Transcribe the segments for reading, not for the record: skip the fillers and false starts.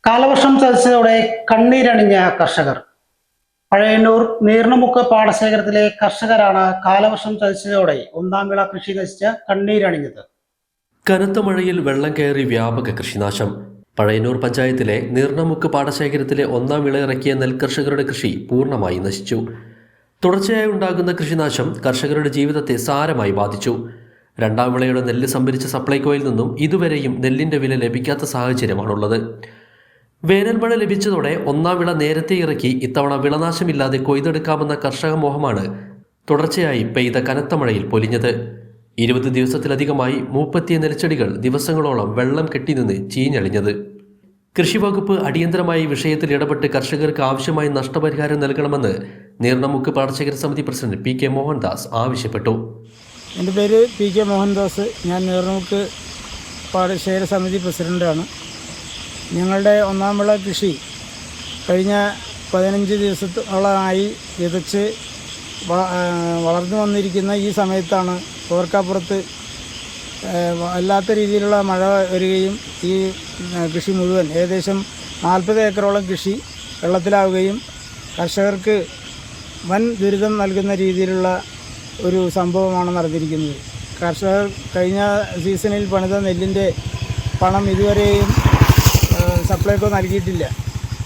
കാലവർഷം ചതിച്ചതോടെ കണ്ണീരണിഞ്ഞ കർഷകർ. പഴയന്നൂർ നീർണമുക്ക് പാടശേഖരത്തിലെ കർഷകരാണ് കാലവർഷം ചതിച്ചതോടെ ഒന്നാം വിള കൃഷി നശിച്ച് കണ്ണീരണിഞ്ഞത്. കനത്ത മഴയിൽ വെള്ളം കയറി വ്യാപക കൃഷിനാശം. പഴയന്നൂർ പഞ്ചായത്തിലെ നീർണമുക്ക് പാടശേഖരത്തിലെ ഒന്നാം വിള ഇറക്കിയ നെൽകർഷകരുടെ കൃഷി പൂർണ്ണമായി നശിച്ചു. തുടർച്ചയായി ഉണ്ടാകുന്ന കൃഷിനാശം കർഷകരുടെ ജീവിതത്തെ സാരമായി ബാധിച്ചു. രണ്ടാം വിളയുടെ നെല്ല് സംഭരിച്ച സപ്ലൈകോയിൽ നിന്നും ഇതുവരെയും നെല്ലിന്റെ വില ലഭിക്കാത്ത സാഹചര്യമാണുള്ളത്. വേനൽ മഴ ലഭിച്ചതോടെ ഒന്നാം വിള നേരത്തെ ഇറക്കി ഇത്തവണ വിളനാശമില്ലാതെ കൊയ്തെടുക്കാമെന്ന കർഷക മോഹമാണ് തുടർച്ചയായി പെയ്ത കനത്ത മഴയിൽ പൊലിഞ്ഞത്. 20 ദിവസത്തിലധികമായി 30 നെൽച്ചെടികൾ ദിവസങ്ങളോളം വെള്ളം കെട്ടിനിന്ന് ചീഞ്ഞളിഞ്ഞത്. കൃഷിവകുപ്പ് അടിയന്തരമായി വിഷയത്തിൽ ഇടപെട്ട് കർഷകർക്ക് ആവശ്യമായ നഷ്ടപരിഹാരം നൽകണമെന്ന് നീർണമുക്ക് പാടശേഖര സമിതി പ്രസിഡന്റ് പി കെ മോഹൻദാസ് ആവശ്യപ്പെട്ടു. എൻ്റെ പേര് പി കെ മോഹൻദാസ്. ഞാൻ നീർണമുക്ക് പാടശേഖര സമിതി പ്രസിഡൻ്റാണ്. ഞങ്ങളുടെ ഒന്നാം വിള കൃഷി കഴിഞ്ഞ 15 ദിവസത്തോളമായി വിതച്ച് വളർന്നു വന്നിരിക്കുന്ന ഈ സമയത്താണ് ഓർക്കാപ്പുറത്ത് അല്ലാത്ത രീതിയിലുള്ള മഴ വരികയും ഈ കൃഷി മുഴുവൻ ഏകദേശം 40 ഏക്കറോളം കൃഷി വെള്ളത്തിലാവുകയും കർഷകർക്ക് വൻ ദുരിതം നൽകുന്ന രീതിയിലുള്ള ഒരു സംഭവമാണ് നടന്നിരിക്കുന്നത്. കർഷകർ കഴിഞ്ഞ സീസണിൽ പണിത നെല്ലിൻ്റെ പണം ഇതുവരെയും സപ്ലൈകോ നൽകിയിട്ടില്ല.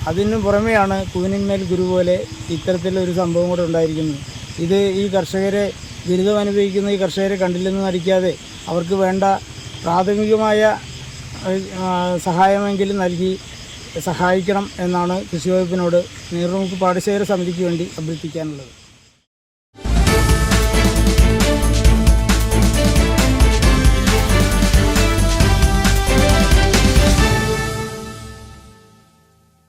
അതിനു പുറമെയാണ് കൂനിന്മേൽ ഗുരു പോലെ ഇത്തരത്തിലൊരു സംഭവം കൂടെ ഉണ്ടായിരിക്കുന്നത്. ഇത് ഈ കർഷകരെ ദുരിതം അനുഭവിക്കുന്ന ഈ കർഷകരെ കണ്ടില്ലെന്ന് നടിക്കാതെ അവർക്ക് വേണ്ട പ്രാഥമികമായ സഹായമെങ്കിലും നൽകി സഹായിക്കണം എന്നാണ് കൃഷി വകുപ്പിനോട് നീർണമുക്ക് പാടശേഖര സമിതിക്ക് വേണ്ടി അഭ്യർത്ഥിക്കാനുള്ളത്.